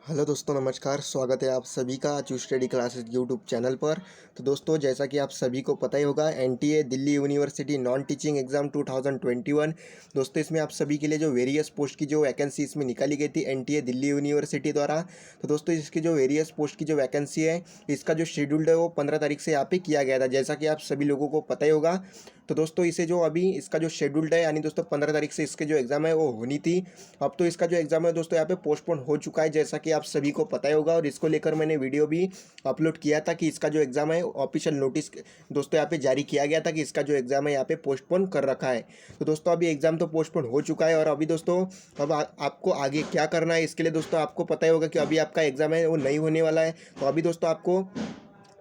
Hello दोस्तों, नमस्कार। स्वागत है आप सभी का चू स्टडी क्लासेस यूट्यूब चैनल पर। तो दोस्तों, जैसा कि आप सभी को पता ही होगा, NTA Delhi university non teaching exam 2021। दोस्तों, इसमें आप सभी के लिए जो वेरियस पोस्ट की जो वैकेंसी इसमें निकाली गई थी एनटीए दिल्ली यूनिवर्सिटी द्वारा। तो दोस्तों, इसकी जो वेरियस पोस्ट की जो वैकेंसी है, इसका जो शेड्यूल्ड है वो 15 तारीख से यहाँ पे किया गया था, जैसा कि आप सभी लोगों को पता ही होगा। तो दोस्तों, इसे जो अभी इसका जो शेड्यूल्ड है, यानी दोस्तों 15 तारीख से इसके जो एग्ज़ाम है वो होनी थी। अब तो इसका जो एग्ज़ाम है दोस्तों यहाँ पे पोस्टपोन हो चुका है, जैसा कि आप सभी को पता ही होगा। और इसको लेकर मैंने वीडियो भी अपलोड किया था कि इसका जो एग्ज़ाम है ऑफिशियल नोटिस दोस्तों यहाँ पे जारी किया गया था कि इसका जो एग्ज़ाम है यहाँ पे पोस्टपोन कर रखा है। तो दोस्तों, अभी एग्ज़ाम तो पोस्टपोन हो चुका है। और अभी दोस्तों, अब आपको आगे क्या करना है, इसके लिए दोस्तों आपको पता ही होगा कि अभी आपका एग्ज़ाम है वो नहीं होने वाला है। तो अभी दोस्तों आपको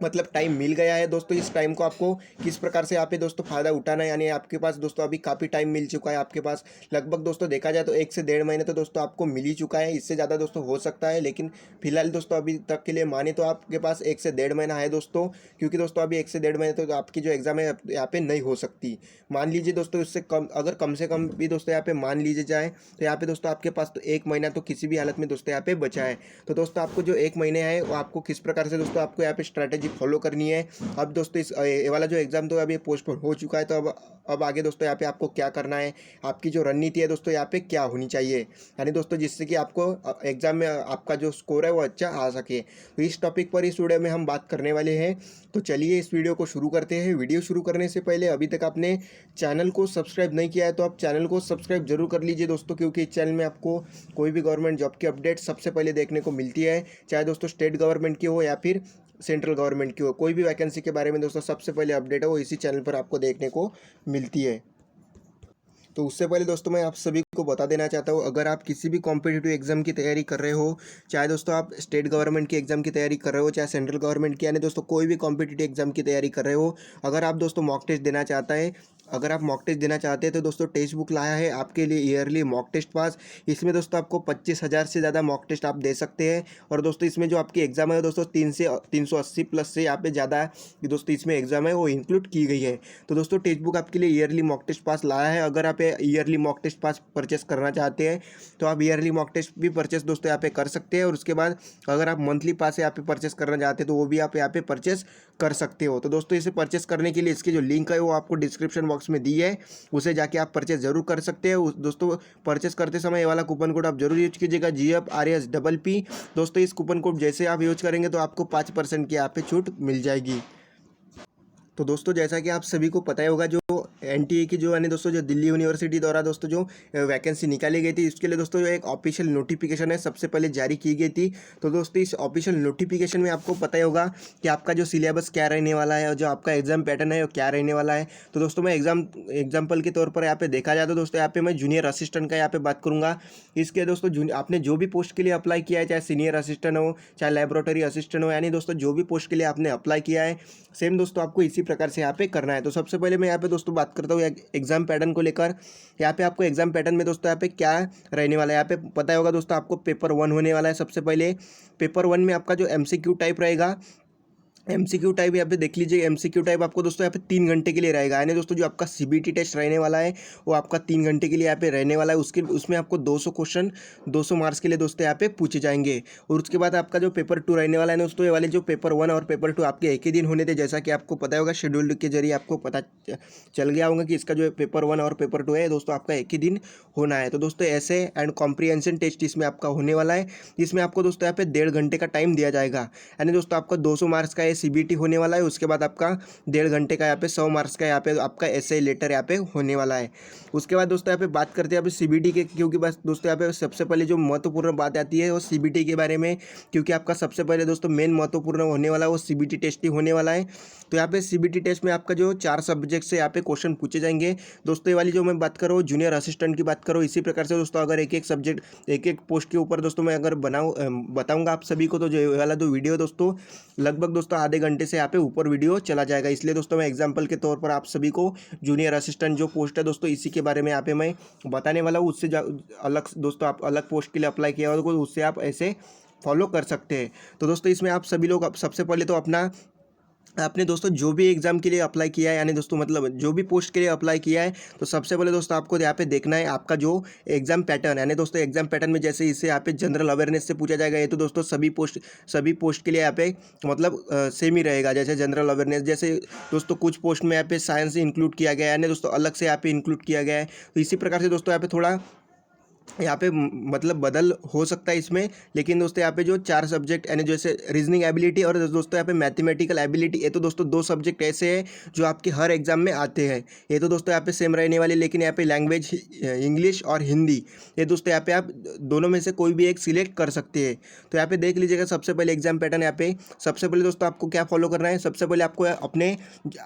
मतलब टाइम मिल गया है दोस्तों। इस टाइम को आपको किस प्रकार से यहाँ पे दोस्तों फ़ायदा उठाना है, यानी आपके पास दोस्तों अभी काफ़ी टाइम मिल चुका है। आपके पास लगभग दोस्तों देखा जाए तो 1 से 1.5 महीने तो दोस्तों आपको मिल ही चुका है। इससे ज़्यादा दोस्तों हो सकता है, लेकिन फिलहाल दोस्तों अभी तक के लिए माने तो आपके पास 1 से 1.5 महीना है दोस्तों। क्योंकि दोस्तों अभी 1 से 1.5 महीने तो आपकी जो एग्ज़ाम है यहाँ पे नहीं हो सकती। मान लीजिए दोस्तों, इससे कम अगर कम से कम भी दोस्तों यहाँ पे मान लीजिए जाए, तो यहाँ पे दोस्तों आपके पास तो 1 महीना तो किसी भी हालत में दोस्तों यहाँ पे बचा है। तो दोस्तों आपको जो 1 महीने है वो आपको किस प्रकार से दोस्तों आपको यहाँ पे स्ट्रैटेजी फॉलो करनी है। अब दोस्तों इस ये वाला जो एग्ज़ाम तो अभी पोस्टपोन हो चुका है। तो अब आगे दोस्तों यहाँ पे आपको क्या करना है, आपकी जो रणनीति है दोस्तों यहाँ पे क्या होनी चाहिए, यानी दोस्तों जिससे कि आपको एग्ज़ाम में आपका जो स्कोर है वो अच्छा आ सके। तो इस टॉपिक पर इस वीडियो में हम बात करने वाले हैं। तो चलिए इस वीडियो को शुरू करते हैं। वीडियो शुरू करने से पहले अभी तक आपने चैनल को सब्सक्राइब नहीं किया है तो आप चैनल को सब्सक्राइब जरूर कर लीजिए दोस्तों, क्योंकि इस चैनल में आपको कोई भी गवर्नमेंट जॉब की अपडेट सबसे पहले देखने को मिलती है। चाहे दोस्तों स्टेट गवर्नमेंट की हो या फिर सेंट्रल गवर्नमेंट की हो, कोई भी वैकेंसी के बारे में दोस्तों सबसे पहले अपडेट है वो इसी चैनल पर आपको देखने को मिलती है। तो उससे पहले दोस्तों मैं आप सभी को बता देना चाहता हूँ, अगर आप किसी भी कॉम्पिटिटिव एग्जाम की तैयारी कर रहे हो, चाहे दोस्तों आप स्टेट गवर्नमेंट की एग्जाम की तैयारी कर रहे हो, चाहे सेंट्रल गवर्नमेंट की, यानी दोस्तों कोई भी कॉम्पिटिटिव एग्जाम की तैयारी कर रहे हो, अगर आप दोस्तों मॉक टेस्ट देना चाहता है, अगर आप मॉक टेस्ट देना चाहते हैं तो दोस्तों टेक्स्ट बुक लाया है आपके लिए ईयरली मॉक टेस्ट पास। इसमें दोस्तों आपको 25,000 से ज़्यादा मॉक टेस्ट आप दे सकते हैं। और दोस्तों इसमें जो आपकी एग्ज़ाम है दोस्तों 380 प्लस से यहाँ पे ज़्यादा कि दोस्तों इसमें एग्ज़ाम है वो इंक्लूड की गई है। तो दोस्तों टेक्स्ट बुक आपके लिए ईयरली मॉक टेस्ट पास लाया है। अगर आप early mock test pass purchase करना चाहते हैं तो आप ईयरली मॉक टेस्ट भी परचेस दोस्तों यहाँ पे कर सकते हैं। और उसके बाद अगर आप मंथली पास यहाँ पे परचेस करना चाहते हैं तो वो भी आप यहाँ पे परचेस कर सकते हो। तो दोस्तों इसे परचेस करने के लिए इसकी जो लिंक है वो आपको डिस्क्रिप्शन बॉक्स में दी है, उसे जाके आप परचेस जरूर कर सकते हैं। दोस्तों परचेस करते समय ये वाला कूपन कोड आप जरूर यूज कीजिएगा, GFRSPP। दोस्तों इस कूपन कोड जैसे आप यूज करेंगे तो आपको 5% की यहाँ पे छूट मिल जाएगी। तो दोस्तों जैसा कि आप सभी को पता ही होगा, जो एनटीए की जो यानी दोस्तों जो दिल्ली यूनिवर्सिटी द्वारा दोस्तों जो वैकेंसी निकाली गई थी, इसके लिए दोस्तों जो एक ऑफिशियल नोटिफिकेशन है सबसे पहले जारी की गई थी। तो दोस्तों इस ऑफिशियल नोटिफिकेशन में आपको पता ही होगा कि आपका जो सिलेबस क्या रहने वाला है और जो आपका एग्जाम पैटर्न है वो क्या रहने वाला है। तो दोस्तों मैं एग्जाम्पल के तौर पर यहाँ पे देखा जाए तो दोस्तों यहाँ पे मैं जूनियर असिस्टेंट का यहाँ पे बात करूँगा। इसके दोस्तों आपने जो भी पोस्ट के लिए अप्लाई किया है, चाहे सीनियर असिस्टेंट हो चाहे लेबोरेटरी असिस्टेंट हो, यानी दोस्तों जो भी पोस्ट के लिए आपने अप्लाई किया है, सेम दोस्तों आपको इसी प्रकार से यहाँ पे करना है। तो सबसे पहले मैं यहाँ पे दोस्तों बात करता हूँ एग्जाम पैटर्न को लेकर। यहाँ पे आपको एग्जाम पैटर्न में दोस्तों यहाँ पे क्या रहने वाला है, यहाँ पे पता ही होगा दोस्तों आपको पेपर 1 होने वाला है। सबसे पहले पेपर 1 में आपका जो MCQ टाइप रहेगा, MCQ टाइप यहाँ पे देख लीजिए। MCQ टाइप आपको दोस्तों यहाँ पे 3 घंटे के लिए रहेगा, यानी दोस्तों जो आपका CBT टेस्ट रहने वाला है वो आपका 3 घंटे के लिए यहाँ पे रहने वाला है। उसमें आपको 200 क्वेश्चन 200 मार्क्स के लिए दोस्तों यहाँ पे पूछे जाएंगे। और उसके बाद आपका जो पेपर 2 रहने वाला है ना दोस्तों, ये वाले जो पेपर 1 और पेपर 2 आपके एक ही दिन होने थे, जैसा कि आपको पता होगा शेड्यूल के जरिए आपको पता चल गया होगा कि इसका जो पेपर 1 और पेपर 2 है दोस्तों आपका एक ही दिन होना है। तो दोस्तों ऐसे एंड कॉम्प्रिहेंशन टेस्ट इसमें आपका होने वाला है, जिसमें आपको दोस्तों यहाँ पे 1.5 घंटे का टाइम दिया जाएगा। यानी दोस्तों आपका 200 मार्क्स का CBT होने वाला है, उसके बाद आपका 1.5 घंटे का यहाँ पे 100 मार्क्स का यहाँ पे आपका एसए लेटर यहाँ पे होने वाला है। उसके बाद दोस्तों यहाँ पे बात करते हैं यहाँ पे CBT के, क्योंकि बस दोस्तों यहाँ पे सबसे पहले जो महत्वपूर्ण बात आती है वो CBT के बारे में, क्योंकि आपका सबसे पहले दोस्तों मेन महत्वपूर्ण होने वाला है वो CBT टेस्ट ही होने वाला है। तो यहाँ पे CBT टेस्ट में आपका जो 4 सब्जेक्ट से यहाँ पे क्वेश्चन पूछे जाएंगे। दोस्तों ये वाली जो मैं बात करूँ जूनियर असिस्टेंट की बात करूँ, इसी प्रकार से दोस्तों अगर एक एक सब्जेक्ट एक एक पोस्ट के ऊपर दोस्तों मैं अगर बताऊँगा आप सभी को, तो जो ये वाला जो वीडियो दोस्तों लगभग दोस्तों आधे घंटे से यहाँ पे ऊपर वीडियो चला जाएगा। इसलिए दोस्तों मैं एग्जांपल के तौर पर आप सभी को जूनियर असिस्टेंट जो पोस्ट है दोस्तों इसी के बारे में यहाँ पे मैं बताने वाला हूँ। उससे अलग दोस्तों आप अलग पोस्ट के लिए अप्लाई किया हो तो उससे आप ऐसे फॉलो कर सकते हैं। तो दोस्तों इसमें आप सभी लोग सबसे पहले तो अपना आपने दोस्तों जो भी एग्ज़ाम के लिए अप्लाई किया है, यानी दोस्तों मतलब जो भी पोस्ट के लिए अप्लाई किया है, तो सबसे पहले दोस्तों आपको यहाँ पे देखना है आपका जो एग्ज़ाम पैटर्न, यानी दोस्तों एग्ज़ाम पैटर्न में जैसे इससे यहाँ पे जनरल अवेयरनेस से पूछा जाएगा। ये तो दोस्तों सभी पोस्ट के लिए यहाँ पे मतलब सेम ही रहेगा। जैसे जनरल अवेयरनेस, जैसे दोस्तों कुछ पोस्ट में यहाँ पे साइंस इंक्लूड किया गया है, यानी दोस्तों अलग से यहाँ पे इंक्लूड किया गया है। तो इसी प्रकार से दोस्तों यहाँ पे थोड़ा यहाँ पे मतलब बदल हो सकता है इसमें। लेकिन दोस्तों यहाँ पे जो 4 सब्जेक्ट यानी जैसे रीजनिंग एबिलिटी और दोस्तों यहाँ पे मैथमेटिकल एबिलिटी, ये तो दोस्तों 2 सब्जेक्ट ऐसे हैं जो आपके हर एग्जाम में आते हैं। ये तो दोस्तों यहाँ पे सेम रहने वाले, लेकिन यहाँ पे लैंग्वेज इंग्लिश और हिंदी, ये दोस्तों यहाँ पे आप दोनों में से कोई भी एक सिलेक्ट कर सकते हैं। तो यहाँ पे देख लीजिएगा सबसे पहले एग्जाम पैटर्न। यहाँ पे सबसे पहले दोस्तों आपको क्या फॉलो करना है, सबसे पहले आपको अपने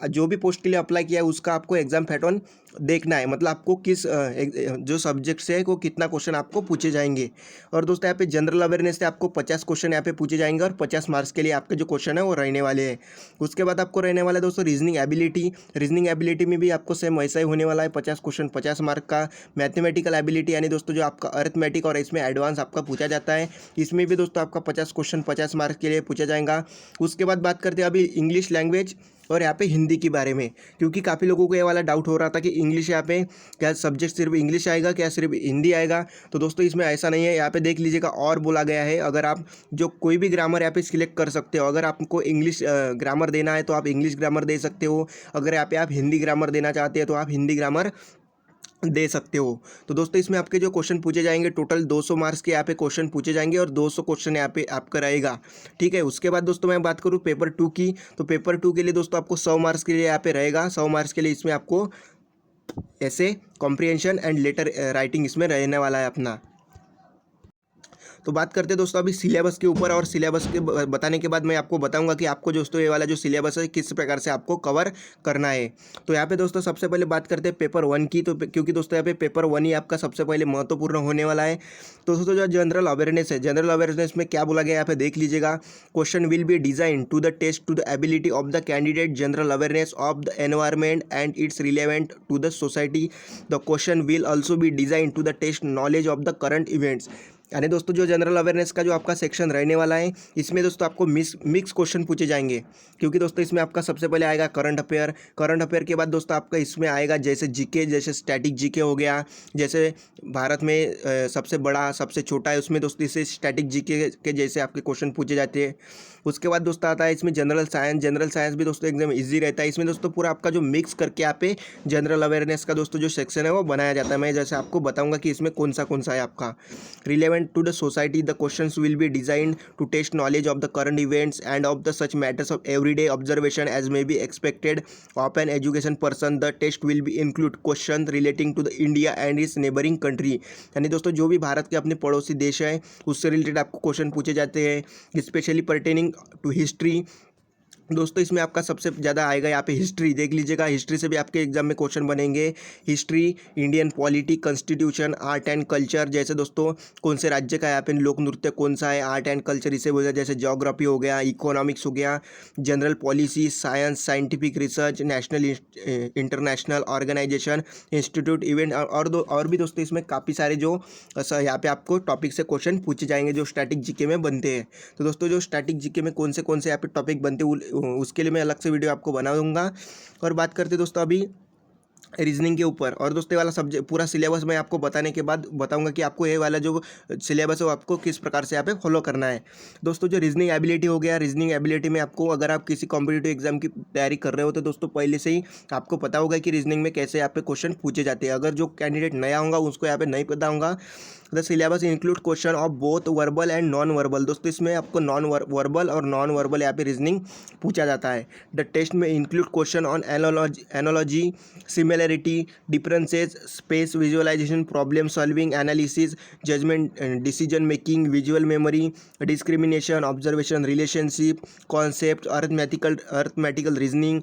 जो भी पोस्ट के लिए अप्लाई किया है उसका आपको एग्जाम पैटर्न देखना है। मतलब आपको किस जो सब्जेक्ट से है वो कितना क्वेश्चन आपको पूछे जाएंगे। और दोस्तों यहाँ पे जनरल अवेयरनेस से आपको 50 क्वेश्चन यहाँ पे पूछे जाएंगे और 50 मार्क्स के लिए आपके जो क्वेश्चन है वो रहने वाले हैं। उसके बाद आपको रहने वाला है दोस्तों रीजनिंग एबिलिटी। रीजनिंग एबिलिटी में भी आपको सेम वैसा ही होने वाला है, 50 क्वेश्चन 50 मार्क का। मैथमेटिकल एबिलिटी यानी दोस्तों जो आपका अरिथमेटिक और इसमें एडवांस आपका पूछा जाता है, इसमें भी दोस्तों आपका 50 क्वेश्चन 50 मार्क्स के लिए पूछा जाएगा। उसके बाद बात करते हैं अभी इंग्लिश लैंग्वेज और यहाँ पे हिंदी के बारे में, क्योंकि काफ़ी लोगों को ये वाला डाउट हो रहा था कि इंग्लिश यहाँ पे क्या सब्जेक्ट सिर्फ इंग्लिश आएगा, क्या सिर्फ हिंदी आएगा। तो दोस्तों इसमें ऐसा नहीं है, यहाँ पे देख लीजिएगा और बोला गया है अगर आप जो कोई भी ग्रामर यहाँ पे सिलेक्ट कर सकते हो। अगर आपको इंग्लिश ग्रामर देना है तो आप इंग्लिश ग्रामर दे सकते हो, अगर यहाँ पे आप हिंदी ग्रामर देना चाहते हैं तो आप हिंदी ग्रामर दे सकते हो। तो दोस्तों इसमें आपके जो क्वेश्चन पूछे जाएंगे टोटल 200 मार्क्स के यहाँ पे क्वेश्चन पूछे जाएंगे और 200 क्वेश्चन यहाँ पे आपका रहेगा। ठीक है, उसके बाद दोस्तों मैं बात करूँ पेपर 2 की, तो पेपर 2 के लिए दोस्तों आपको 100 मार्क्स के लिए यहाँ पे रहेगा। 100 मार्क्स के लिए इसमें आपको ऐसे कॉम्प्रिहेंशन एंड लेटर राइटिंग इसमें रहने वाला है अपना। तो बात करते हैं दोस्तों अभी सिलेबस के ऊपर, और सिलेबस के बताने के बाद मैं आपको बताऊंगा कि आपको दोस्तों ये वाला जो सिलेबस है किस प्रकार से आपको कवर करना है। तो यहाँ पे दोस्तों सबसे पहले बात करते हैं पेपर 1 की, तो क्योंकि दोस्तों यहाँ पे पेपर 1 ही आपका सबसे पहले महत्वपूर्ण होने वाला है। तो दोस्तों जो जनरल अवेयरनेस है, जनरल अवेयरनेस में क्या बोला गया यहाँ पे देख लीजिएगा। Question will be design to the test to the ability of the candidate general awareness of the environment and its relevant to the society. The question will also be design to the test knowledge of the current events. यानी दोस्तों जो general awareness का जो आपका section रहने वाला है, इसमें दोस्तों आपको मिक्स क्वेश्चन पूछे जाएंगे, क्योंकि दोस्तों इसमें आपका सबसे पहले आएगा करंट अफेयर। करंट अफेयर के बाद दोस्तों आपका इसमें आएगा जैसे जीके, जैसे स्टैटिक जीके हो गया, जैसे भारत में सबसे बड़ा सबसे छोटा है उसमें दोस्तों इससे स्टैटिक जीके के जैसे आपके क्वेश्चन पूछे जाते हैं। उसके बाद दोस्तों आता है इसमें जनरल साइंस। जनरल साइंस भी दोस्तों एकदम ईजी रहता है। इसमें दोस्तों पूरा आपका जो मिक्स करके यहाँ पे जनरल अवेयरनेस का दोस्तों जो सेक्शन है वो बनाया जाता है। मैं जैसे आपको बताऊंगा कि इसमें कौन सा है आपका relevant to the society. The questions will be designed to test knowledge of the current events and of the such matters of everyday observation as may be expected of an education person. The test will be include question relating to the India and its neighbouring country. यानी दोस्तों जो भी भारत के अपने पड़ोसी देश है उससे रिलेटेड आपको क्वेश्चन पूछे जाते हैं, स्पेशली पर्टेनिंग टू हिस्ट्री। दोस्तों इसमें आपका सबसे ज़्यादा आएगा यहाँ पे हिस्ट्री, देख लीजिएगा हिस्ट्री से भी आपके एग्जाम में क्वेश्चन बनेंगे। History, Indian polity, constitution, art and culture, जैसे दोस्तों कौन से राज्य का यहाँ पे लोक नृत्य कौन सा है, आर्ट एंड कल्चर इसे बोला, जैसे ज्योग्राफी हो गया, इकोनॉमिक्स हो गया, general policy, science, scientific research, national international organisation, institute, event और भी दोस्तों इसमें काफ़ी सारे जो यहाँ पे आपको टॉपिक से क्वेश्चन पूछे जाएंगे जो स्टैटिक जीके में बनते हैं। तो दोस्तों जो स्टैटिक जीके में कौन से यहाँ पे टॉपिक बनते हैं उसके लिए मैं अलग से वीडियो आपको बना दूंगा। और बात करते दोस्तों अभी रीजनिंग के ऊपर, और दोस्तों ये वाला सब्जेक्ट पूरा सिलेबस मैं आपको बताने के बाद बताऊंगा कि आपको ये वाला जो सिलेबस है वो आपको किस प्रकार से यहाँ पे फॉलो करना है। दोस्तों जो रीजनिंग एबिलिटी हो गया, रीजनिंग एबिलिटी में आपको अगर आप किसी कॉम्पिटिटिव एग्जाम की तैयारी कर रहे हो तो दोस्तों पहले से ही आपको पता होगा कि रीजनिंग में कैसे यहाँ पे क्वेश्चन पूछे जाते हैं। अगर जो कैंडिडेट नया होगा उसको यहाँ पे नहीं पता होगा। The syllabus include question of both verbal and non verbal. दोस्तों इसमें आपको नॉन वर्बल और नॉन वर्बल यहाँ पे रीजनिंग पूछा जाता है। द टेस्ट में include question on analogy, similarity, differences, space visualisation, problem solving, analysis, judgement, decision making, visual memory, discrimination, observation, relationship, concept, arithmetical reasoning,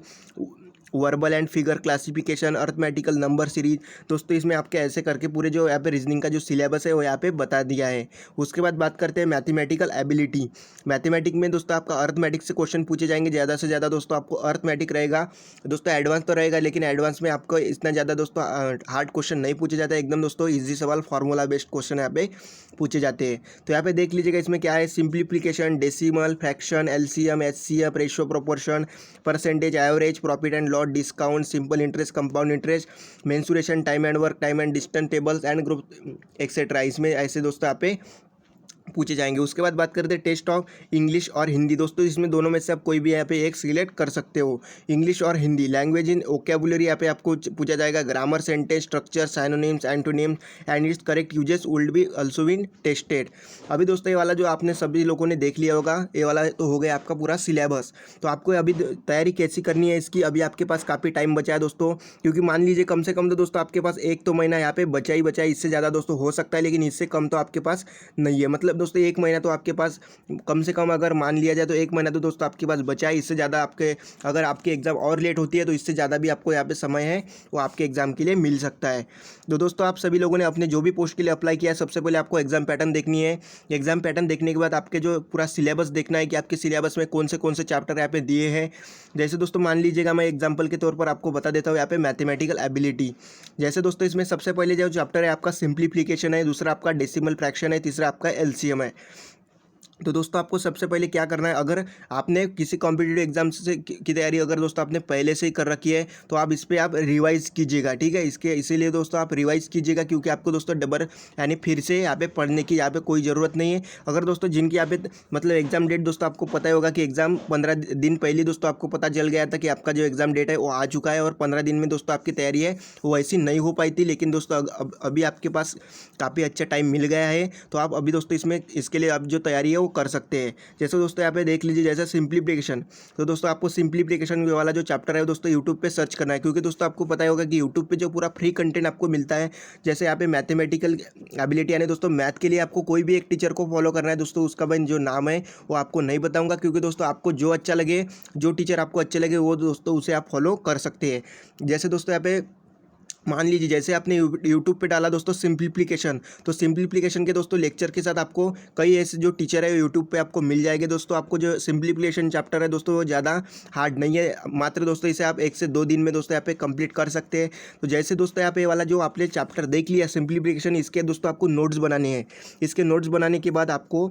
verbal and figure classification, arithmetical number series. दोस्तों इसमें आपके ऐसे करके पूरे जो यहाँ पे रीजनिंग का जो सिलेबस है वो यहाँ पे बता दिया है। उसके बाद बात करते हैं मैथमेटिकल एबिलिटी। मैथमेटिक में दोस्तों आपका अर्थमेटिक से क्वेश्चन पूछे जाएंगे ज़्यादा से ज़्यादा। दोस्तों आपको अर्थमेटिक रहेगा दोस्तों, एडवांस तो रहेगा लेकिन एडवांस में आपको इतना ज़्यादा दोस्तों हार्ड क्वेश्चन नहीं पूछे जाता है, एकदम दोस्तों ईजी सवाल फार्मूला बेस्ड क्वेश्चन यहाँ पे पूछे जाते हैं। तो यहाँ पे देख लीजिएगा इसमें क्या है, simplification, decimal, fraction, LCM, HCF, ratio proportion, percentage, average, profit and loss, discount, simple interest, compound interest, mensuration, time and work, time and distance tables and group etcetera. इसमें ऐसे दोस्तों यहाँ पे पूछे जाएंगे। उसके बाद बात करते हैं टेस्ट ऑफ इंग्लिश और हिंदी। दोस्तों इसमें दोनों में से आप कोई भी यहाँ पे एक सिलेक्ट कर सकते हो, इंग्लिश और हिंदी। लैंग्वेज इन वोकैबुलरी यहाँ पे आपको पूछा जाएगा, grammar, sentence structure, synonyms, antonyms and its correct usages would be also been tested. अभी दोस्तों ये वाला जो आपने सभी लोगों ने देख लिया होगा, ये वाला तो हो गया आपका पूरा सिलेबस। तो आपको अभी तैयारी कैसी करनी है इसकी, अभी आपके पास काफ़ी टाइम बचा है दोस्तों, क्योंकि मान लीजिए कम से कम तो दोस्तों आपके पास एक तो महीना यहाँ पे बचा ही बचा है। इससे ज़्यादा दोस्तों हो सकता है लेकिन इससे कम तो आपके पास नहीं है। मतलब दोस्तों एक महीना तो आपके पास कम से कम अगर मान लिया जाए तो एक महीना तो दोस्तों आपके पास बचा है। इससे ज़्यादा आपके अगर आपकी एग्ज़ाम और लेट होती है तो इससे ज़्यादा भी आपको यहाँ पे समय है वो आपके एग्ज़ाम के लिए मिल सकता है। तो दोस्तों आप सभी लोगों ने अपने जो भी पोस्ट के लिए अप्लाई किया है, सबसे पहले आपको एग्ज़ाम पैटर्न देखनी है। एग्ज़ाम पैटर्न देखने के बाद आपके जो पूरा सिलेबस देखना है कि आपके सिलेबस में कौन से चैप्टर यहाँ पे दिए हैं। जैसे दोस्तों मान लीजिएगा मैं एग्जाम्पल के तौर पर आपको बता देता हूँ यहाँ पे मैथमेटिकल एबिलिटी। जैसे दोस्तों इसमें सबसे पहले जो चैप्टर है आपका सिंप्लीफिकेशन है, दूसरा आपका डेसिमल फ्रैक्शन है, तीसरा आपका एलसीएम है। तो दोस्तों आपको सबसे पहले क्या करना है, अगर आपने किसी कॉम्पिटिटिव एग्जाम से की तैयारी अगर दोस्तों आपने पहले से ही कर रखी है तो आप इस पर आप रिवाइज़ कीजिएगा, ठीक है। इसीलिए दोस्तों आप रिवाइज़ कीजिएगा क्योंकि आपको दोस्तों डबल यानी फिर से यहाँ पे पढ़ने की यहाँ पे कोई ज़रूरत नहीं है। अगर दोस्तों जिनकी यहाँ पे मतलब एग्जाम डेट दोस्तों आपको पता ही होगा कि एग्जाम 15 दिन पहले दोस्तों आपको पता चल गया था कि आपका जो एग्जाम डेट है वो आ चुका है और 15 दिन में दोस्तों आपकी तैयारी है वो ऐसी नहीं हो पाई थी, लेकिन दोस्तों अभी आपके पास काफ़ी अच्छा टाइम मिल गया है। तो आप अभी दोस्तों इसके लिए आप जो तैयारी है वो कर सकते हैं। जैसे दोस्तों यहाँ पे देख लीजिए जैसे सिंप्लीफिकेशन, तो दोस्तों आपको सिंप्लीफिकेशन वाला जो चैप्टर है दोस्तों यूट्यूब पे सर्च करना है, क्योंकि दोस्तों आपको पता ही होगा कि यूट्यूब पे जो पूरा फ्री कंटेंट आपको मिलता है। जैसे यहाँ पे मैथमेटिकल एबिलिटी यानी दोस्तों मैथ के लिए आपको कोई भी एक टीचर को फॉलो करना है दोस्तों, उसका मैं जो नाम है वो आपको नहीं बताऊँगा, क्योंकि दोस्तों आपको जो अच्छा लगे, जो टीचर आपको अच्छे लगे वो दोस्तों उसे आप फॉलो कर सकते हैं। जैसे दोस्तों यहाँ पे मान लीजिए जैसे आपने यूट्यूब पे डाला दोस्तों सिंप्लीफिकेशन, तो सिंप्लीफिकेशन के दोस्तों लेक्चर के साथ आपको कई ऐसे जो टीचर है यूट्यूब पे आपको मिल जाएंगे। दोस्तों आपको जो सिंप्लीफिकेशन चैप्टर है दोस्तों वो ज़्यादा हार्ड नहीं है, मात्र दोस्तों इसे आप 1 से 2 दिन में दोस्तों यहाँ पे कंप्लीट कर सकते हैं। तो जैसे दोस्तों यहाँ पे वाला जो आपने चैप्टर देख लिया सिंप्लीफिकेशन, इसके दोस्तों आपको नोट्स बनाने हैं। इसके नोट्स बनाने के बाद आपको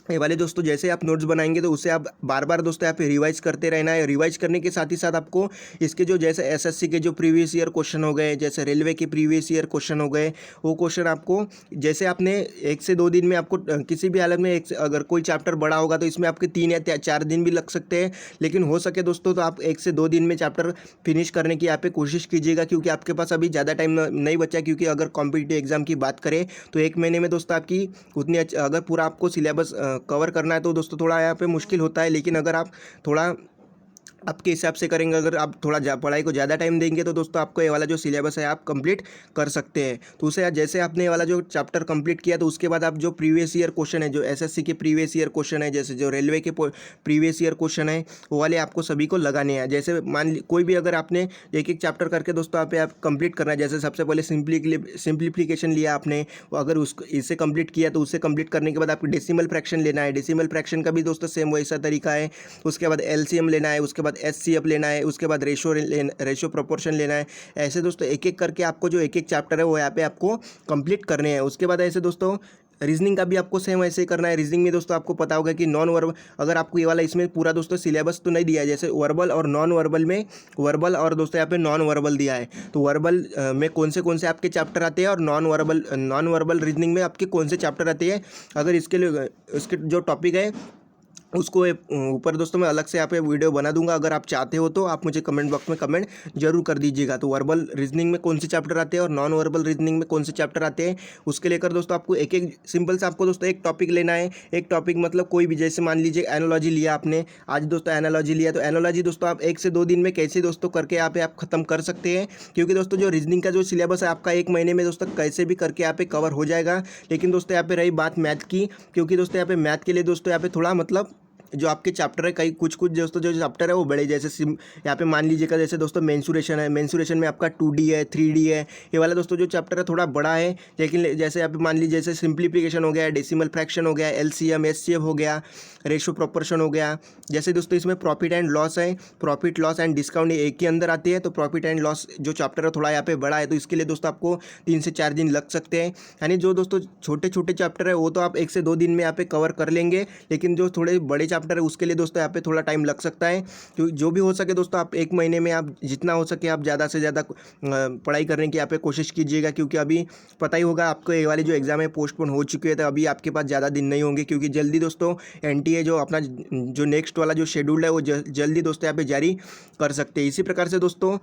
ये वाले दोस्तों जैसे आप नोट्स बनाएंगे तो उसे आप बार बार दोस्तों यहाँ पे रिवाइज करते रहना है। रिवाइज करने के साथ ही साथ आपको इसके जो जैसे एसएससी के जो प्रीवियस ईयर क्वेश्चन हो गए, जैसे रेलवे के प्रीवियस ईयर क्वेश्चन हो गए, वो क्वेश्चन आपको जैसे आपने 1 से 2 दिन में आपको किसी भी हालत में अगर कोई चैप्टर बड़ा होगा तो इसमें आपके 3 या 4 दिन भी लग सकते हैं, लेकिन हो सके दोस्तों तो आप 1 से 2 दिन में चैप्टर फिनिश करने की यहाँ पे कोशिश कीजिएगा, क्योंकि आपके पास अभी ज़्यादा टाइम नहीं बचा। क्योंकि अगर कॉम्पिटिटिव एग्जाम की बात करें तो 1 महीने में दोस्तों आपकी उतनी अगर पूरा आपको सिलेबस कवर करना है तो दोस्तों थोड़ा यहाँ पे मुश्किल होता है। लेकिन अगर आप थोड़ा आपके हिसाब से करेंगे, अगर आप थोड़ा पढ़ाई को ज़्यादा टाइम देंगे तो दोस्तों आपको ये वाला जो सिलेबस है आप कंप्लीट कर सकते हैं। तो उसे जैसे आपने ये वाला जो चैप्टर कंप्लीट किया तो उसके बाद आप जो प्रीवियस ईयर क्वेश्चन है, जो एसएससी के प्रीवियस ईयर क्वेश्चन है, जैसे जो रेलवे के प्रीवियस ईयर क्वेश्चन है, वो वाले आपको सभी को लगाने हैं। जैसे कोई भी अगर आपने एक चैप्टर करके दोस्तों आप कंप्लीट करना है, जैसे सबसे पहले सिंप्लीफिकेशन लिया आपने, अगर उसको इससे कंप्लीट किया तो उससे कंप्लीट करने के बाद आपको डेसिमल फ्रैक्शन लेना है। डेसिमल फ्रैक्शन का भी दोस्तों सेम वैसा तरीका है। उसके बाद एलसीएम लेना है, उसके बाद एचसीएफ लेना है, उसके बाद रेशियो प्रोपोर्शन लेना है। ऐसे दोस्तों एक एक करके आपको जो एक चैप्टर है वो यहाँ पे आपको कंप्लीट करने हैं। उसके बाद ऐसे दोस्तों रीजनिंग का भी आपको सेम ऐसे ही करना है। रीजनिंग में दोस्तों आपको पता होगा कि नॉन वर्बल, अगर आपको ये वाला इसमें पूरा दोस्तों सिलेबस तो नहीं दिया है, जैसे वर्बल और नॉन वर्बल में वर्बल और दोस्तों यहाँ पे नॉन वर्बल दिया है। तो वर्बल में कौन से आपके चैप्टर आते हैं और नॉन वर्बल रीजनिंग में आपके कौन से चैप्टर आते हैं, अगर इसके लिए इसके जो टॉपिक है उसको ऊपर दोस्तों मैं अलग से यहाँ पे वीडियो बना दूंगा। अगर आप चाहते हो तो आप मुझे कमेंट बॉक्स में कमेंट जरूर कर दीजिएगा। तो वर्बल रीजनिंग में कौन से चैप्टर आते हैं और नॉन वर्बल रीजनिंग में कौन से चैप्टर आते हैं, उसके लेकर दोस्तों आपको एक सिंपल से आपको दोस्तों एक टॉपिक लेना है। एक टॉपिक मतलब कोई भी, जैसे मान लीजिए एनालॉजी लिया आपने आज दोस्तों, एनालॉजी लिया तो एनालॉजी दोस्तों आप 1 से 2 दिन में कैसे दोस्तों करके यहाँ पे आप खत्म कर सकते हैं, क्योंकि दोस्तों जो रीजनिंग का जो सिलेबस है आपका 1 महीने में दोस्तों कैसे भी करके यहाँ पे कवर हो जाएगा। लेकिन दोस्तों यहाँ पे रही बात मैथ की, क्योंकि दोस्तों यहाँ पे मैथ के लिए दोस्तों यहाँ पे थोड़ा मतलब जो आपके चैप्टर है, कई कुछ कुछ दोस्तों जो चैप्टर है वो बड़े, जैसे यहाँ पे मान लीजिएगा जैसे दोस्तों मेंसुरेशन है, मेंसुरेशन में आपका 2D है 3D है, ये वाला दोस्तों जो चैप्टर है थोड़ा बड़ा है। लेकिन जैसे यहाँ पे मान लीजिए जैसे सिंप्लीफिकेशन हो गया, डेसिमल फ्रैक्शन हो गया, LCM SCF हो गया, रेशो प्रोपोर्शन हो गया। जैसे दोस्तों इसमें प्रॉफिट एंड लॉस है, प्रॉफिट लॉस एंड डिस्काउंट एक के अंदर आती है। तो प्रॉफिट एंड लॉस जो चैप्टर है थोड़ा यहाँ पे बड़ा है, तो इसके लिए दोस्तों आपको 3 से 4 दिन लग सकते हैं। यानी जो दोस्तों छोटे छोटे चैप्टर है वो तो आप 1 से 2 दिन में यहाँ पे कवर कर लेंगे, लेकिन जो थोड़े बड़े चैप्टर है उसके लिए दोस्तों यहाँ पे थोड़ा टाइम लग सकता है। तो जो भी हो सके दोस्तों आप 1 महीने में आप जितना हो सके आप ज़्यादा से ज़्यादा पढ़ाई करने की यहाँ पे कोशिश कीजिएगा, क्योंकि अभी पता ही होगा आपको ये वाली जो एग्ज़ाम है पोस्टपोन हो चुकी है, तो अभी आपके पास ज़्यादा दिन नहीं होंगे, क्योंकि जल्दी दोस्तों NTA जो अपना जो नेक्स्ट वाला जो शेड्यूल है वो जल्दी दोस्तों यहाँ पे जारी कर सकते हैं। इसी प्रकार से दोस्तों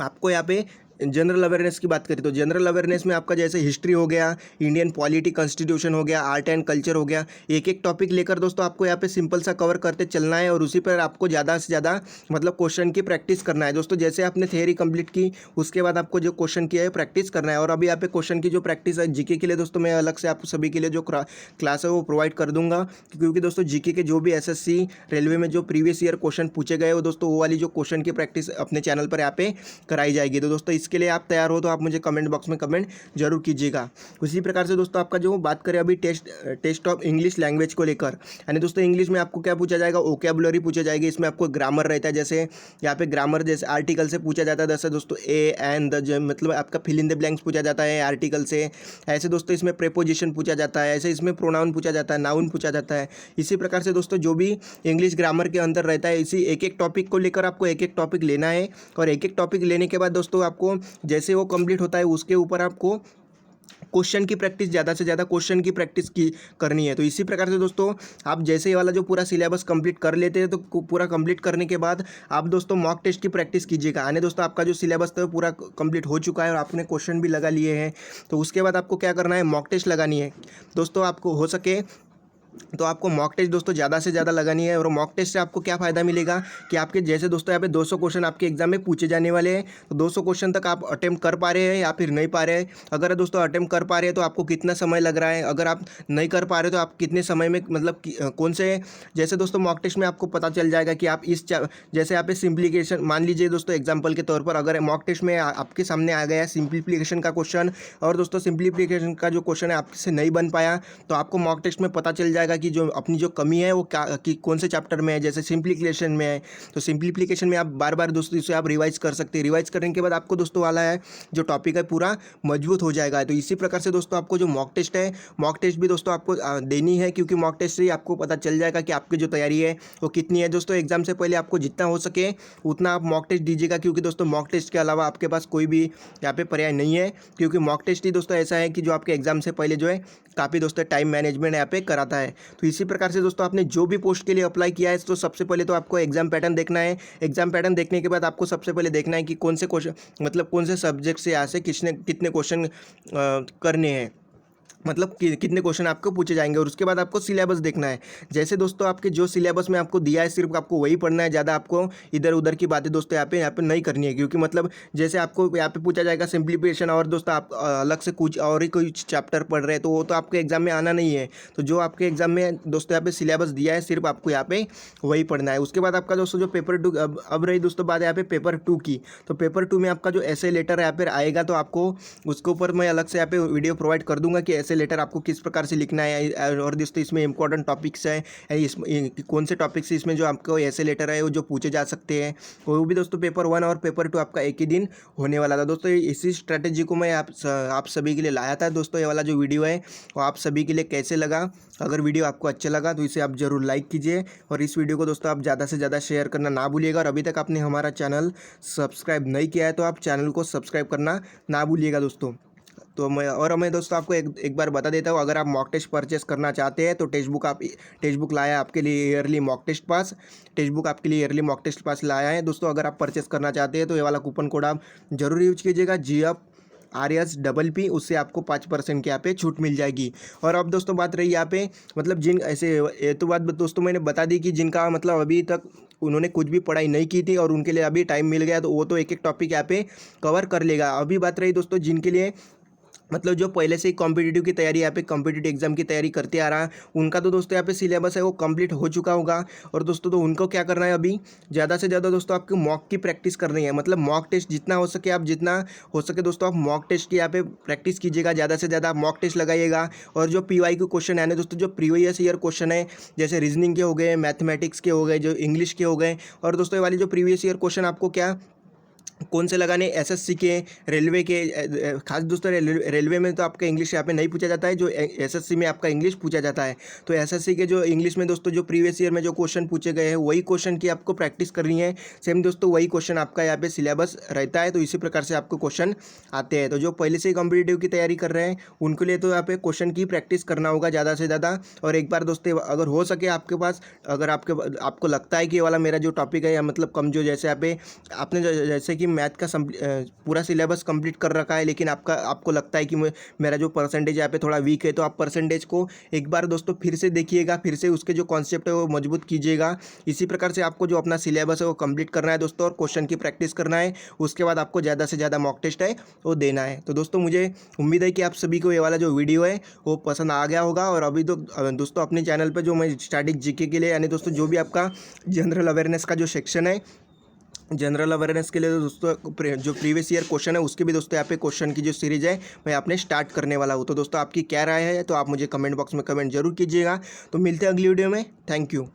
आपको यहाँ पे जनरल अवेयरनेस की बात करें तो जनरल अवेयरनेस में आपका जैसे हिस्ट्री हो गया, इंडियन पॉलिटी, कॉन्स्टिट्यूशन हो गया, आर्ट एंड कल्चर हो गया, एक एक टॉपिक लेकर दोस्तों आपको यहाँ पे सिंपल सा कवर करते चलना है, और उसी पर आपको ज़्यादा से ज़्यादा मतलब क्वेश्चन की प्रैक्टिस करना है दोस्तों। जैसे आपने थियरी कंप्लीट की उसके बाद आपको जो क्वेश्चन किया है प्रैक्टिस करना है। और अभी यहाँ पे क्वेश्चन की जो प्रैक्टिस है जीके के लिए दोस्तों मैं अलग से आप सभी के लिए जो क्लास है वो प्रोवाइड कर दूंगा, क्योंकि दोस्तों जीके के जो भी SSC रेलवे में जो प्रीवियस ईयर क्वेश्चन पूछे गए वो दोस्तों वो वाली जो क्वेश्चन की प्रैक्टिस अपने चैनल पर यहाँ पे कराई जाएगी। तो दोस्तों इसके लिए आप तैयार हो तो आप मुझे कमेंट बॉक्स में कमेंट जरूर कीजिएगा। उसी प्रकार से दोस्तों आपका जो बात करें अभी टेस्ट ऑफ इंग्लिश लैंग्वेज को लेकर, यानी दोस्तों इंग्लिश में आपको क्या पूछा जाएगा, वोकैबुलरी पूछा जाएगी। इसमें आपको ग्रामर रहता है, जैसे यहाँ पे ग्रामर जैसे आर्टिकल से पूछा जाता है, जैसे दोस्तों ए एंड द, मतलब आपका फिल इन द ब्लैंक्स पूछा जाता है आर्टिकल से। ऐसे दोस्तों इसमें प्रेपोजिशन पूछा जाता है, ऐसे इसमें प्रोनाउन पूछा जाता है, नाउन पूछा जाता है। इसी प्रकार से दोस्तों जो भी इंग्लिश ग्रामर के अंदर रहता है, इसी एक एक टॉपिक को लेकर आपको एक एक टॉपिक लेना है, और एक एक टॉपिक लेने के बाद दोस्तों आपको जैसे वो कंप्लीट होता है उसके ऊपर आपको क्वेश्चन की प्रैक्टिस, ज़्यादा से ज़्यादा क्वेश्चन की प्रैक्टिस की करनी है। तो इसी प्रकार से दोस्तों आप जैसे ही वाला जो पूरा सिलेबस कंप्लीट कर लेते हैं, तो पूरा कंप्लीट करने के बाद आप दोस्तों मॉक टेस्ट की प्रैक्टिस कीजिएगा। आने दोस्तों आपका जो सिलेबस था वो पूरा कंप्लीट हो चुका है और आपने क्वेश्चन भी लगा लिए हैं, तो उसके बाद आपको क्या करना है, मॉक टेस्ट लगानी है दोस्तों। आपको हो सके तो आपको मॉक टेस्ट दोस्तों ज़्यादा से ज़्यादा लगानी है। और मॉक टेस्ट से आपको क्या फ़ायदा मिलेगा कि आपके जैसे दोस्तों यहाँ पे 200 क्वेश्चन आपके एग्जाम में पूछे जाने वाले हैं, तो 200 क्वेश्चन तक आप अटेम्प्ट कर पा रहे हैं या फिर नहीं पा रहे हैं। अगर दोस्तों अटेम्प्ट कर पा रहे हैं तो आपको कितना समय लग रहा है, अगर आप नहीं कर पा रहे तो आप कितने समय में, मतलब कौन से, जैसे दोस्तों मॉक टेस्ट में आपको पता चल जाएगा कि आप जैसे यहाँ पे सिंप्लीफिकेशन, मान लीजिए दोस्तों एग्जाम्पल के तौर पर अगर मॉक टेस्ट में आपके सामने आ गया सिंप्लीफिकेशन का क्वेश्चन, और दोस्तों सिंप्लीफिकेशन का जो क्वेश्चन है आपसे नहीं बन पाया, तो आपको मॉक टेस्ट में पता चल जाएगा कि जो अपनी जो कमी है वो क्या, कि कौन से चैप्टर में है। जैसे सिंप्लीफिकेशन में है तो सिंप्लीफिकेशन में आप बार बार दोस्तों इसे आप रिवाइज कर सकते हैं। रिवाइज करने के बाद आपको दोस्तों वाला है जो टॉपिक है पूरा मजबूत हो जाएगा। तो इसी प्रकार से दोस्तों आपको जो मॉक टेस्ट है, मॉक टेस्ट भी दोस्तों आपको देनी है, क्योंकि मॉक टेस्ट से ही आपको पता चल जाएगा कि आपकी जो तैयारी है वो कितनी है। दोस्तों एग्जाम से पहले आपको जितना हो सके उतना आप मॉक टेस्ट दीजिएगा, क्योंकि दोस्तों मॉक टेस्ट के अलावा आपके पास कोई भी यहाँ पे पर्याय नहीं है, क्योंकि मॉक टेस्ट ही दोस्तों ऐसा है कि जो आपके एग्जाम से पहले जो है काफ़ी दोस्तों टाइम मैनेजमेंट यहाँ पे कराता है। तो इसी प्रकार से दोस्तों आपने जो भी पोस्ट के लिए अप्लाई किया है, तो सबसे पहले तो आपको एग्जाम पैटर्न देखना है। एग्जाम पैटर्न देखने के बाद आपको सबसे पहले देखना है कि कौन से क्वेश्चन, मतलब कौन से सब्जेक्ट से यहाँ से कितने क्वेश्चन करने हैं, मतलब कितने क्वेश्चन आपको पूछे जाएंगे। और उसके बाद आपको सिलेबस देखना है। जैसे दोस्तों आपके जो सिलेबस में आपको दिया है सिर्फ आपको वही पढ़ना है, ज़्यादा आपको इधर उधर की बातें दोस्तों यहाँ पे नहीं करनी है, क्योंकि मतलब जैसे आपको यहाँ पे पूछा जाएगा सिंप्लीफिकेशन और दोस्तों आप अलग से कुछ और ही कोई चैप्टर पढ़ रहे हैं, तो वो तो आपके एग्जाम में आना नहीं है। तो जो आपके एग्जाम में दोस्तों यहाँ पे सिलेबस दिया है सिर्फ आपको यहाँ पे वही पढ़ना है। उसके बाद आपका दोस्तों जो पेपर 2, अब रही दोस्तों बात यहाँ पे पेपर 2 की, तो पेपर 2 में आपका जो ऐसे लेटर यहाँ पे आएगा, तो आपको उसके ऊपर मैं अलग से यहाँ पे वीडियो प्रोवाइड कर दूंगा कि ऐसे लेटर आपको किस प्रकार से लिखना है। और दोस्तों इसमें इंपॉर्टेंट टॉपिक्स हैं, इसमें कौन से टॉपिक्स इसमें जो आपको ऐसे लेटर है वो जो पूछे जा सकते हैं, वो भी दोस्तों पेपर 1 और पेपर 2 आपका एक ही दिन होने वाला था। दोस्तों इसी स्ट्रैटेजी को मैं आप सभी के लिए लाया था। दोस्तों ये वाला जो वीडियो है वो आप सभी के लिए कैसे लगा, अगर वीडियो आपको अच्छा लगा तो इसे आप ज़रूर लाइक कीजिए, और इस वीडियो को दोस्तों आप ज़्यादा से ज़्यादा शेयर करना ना भूलिएगा। और अभी तक आपने हमारा चैनल सब्सक्राइब नहीं किया है तो आप चैनल को सब्सक्राइब करना ना भूलिएगा दोस्तों। तो मैं दोस्तों आपको एक बार बता देता हूँ, अगर आप मॉक टेस्ट परचेस करना चाहते हैं तो टेक्स्ट बुक लाया आपके लिए early mock test pass, text book आपके लिए ईयरली मॉक टेस्ट पास लाया है दोस्तों। अगर आप परचेस करना चाहते हैं तो ये वाला कूपन कोड आप जरूर यूज कीजिएगा, GFRSPP, उससे आपको 5% की यहाँ पे छूट मिल जाएगी। और अब दोस्तों बात रही यहाँ पे, मतलब जिन ऐसे, ये तो बात दोस्तों मैंने बता दी कि जिनका मतलब अभी तक उन्होंने कुछ भी पढ़ाई नहीं की थी और उनके लिए अभी टाइम मिल गया, तो वो तो एक एक टॉपिक यहाँ पे कवर कर लेगा। अभी बात रही दोस्तों जिनके लिए मतलब जो पहले से ही कॉम्पिटिटिव की तैयारी यहाँ पे कॉम्पिटिटिव एग्जाम की तैयारी करते आ रहा है उनका तो दोस्तों यहाँ पे सिलेबस है वो कंप्लीट हो चुका होगा। और दोस्तों तो उनको क्या करना है, अभी ज़्यादा से ज़्यादा दोस्तों आपको मॉक की प्रैक्टिस करनी है। मतलब मॉक टेस्ट जितना हो सके, आप जितना हो सके दोस्तों आप मॉक टेस्ट की यहाँ पे प्रैक्टिस कीजिएगा, ज़्यादा से ज़्यादा मॉक टेस्ट लगाइएगा। और जो PYQ क्वेश्चन है ना दोस्तों, जो प्रीवियस ईयर क्वेश्चन है, जैसे रीजनिंग के हो गए, मैथमेटिक्स के हो गए, जो इंग्लिश के हो गए, और दोस्तों ये वाली जो प्रीवियस ईयर क्वेश्चन आपको क्या कौन से लगाने, SSC के, रेलवे के। खास दोस्तों रेलवे में तो आपका इंग्लिश यहाँ पे नहीं पूछा जाता है, जो SSC में आपका इंग्लिश पूछा जाता है। तो SSC के जो इंग्लिश में दोस्तों जो प्रीवियस ईयर में जो क्वेश्चन पूछे गए हैं वही क्वेश्चन की आपको प्रैक्टिस करनी है। सेम दोस्तों वही क्वेश्चन आपका यहाँ पे सिलेबस रहता है, तो इसी प्रकार से आपको क्वेश्चन आते हैं। तो जो पहले से ही कॉम्पिटिटिव की तैयारी कर रहे हैं उनके लिए तो यहाँ पे क्वेश्चन की प्रैक्टिस करना होगा ज़्यादा से ज़्यादा। और एक बार दोस्तों अगर हो सके आपके पास, अगर आपको लगता है कि ये वाला मेरा जो टॉपिक है या मतलब कमजोर, जैसे यहाँ पे आपने जैसे कि मैथ का पूरा सिलेबस कंप्लीट कर रखा है, लेकिन आपको लगता है कि मेरा जो परसेंटेज यहाँ पे थोड़ा वीक है, तो आप परसेंटेज को एक बार दोस्तों फिर से देखिएगा, फिर से उसके जो कॉन्सेप्ट है वो मजबूत कीजिएगा। इसी प्रकार से आपको जो अपना सिलेबस है वो कंप्लीट करना है दोस्तों, और क्वेश्चन की प्रैक्टिस करना है। उसके बाद आपको ज़्यादा से ज़्यादा मॉक टेस्ट है वो देना है। तो दोस्तों मुझे उम्मीद है कि आप सभी को ये वाला जो वीडियो है वो पसंद आ गया होगा। और अभी तो दोस्तों अपने चैनल पर जो मैं स्टैटिक जीके के लिए, यानी दोस्तों जो भी आपका जनरल अवेयरनेस का जो सेक्शन है, जनरल अवेयरनेस के लिए तो दोस्तों जो प्रीवियस ईयर क्वेश्चन है उसके भी दोस्तों यहाँ पे क्वेश्चन की जो सीरीज है मैं आपने स्टार्ट करने वाला हूँ। तो दोस्तों आपकी क्या राय है, तो आप मुझे कमेंट बॉक्स में कमेंट जरूर कीजिएगा। तो मिलते हैं अगली वीडियो में। Thank you.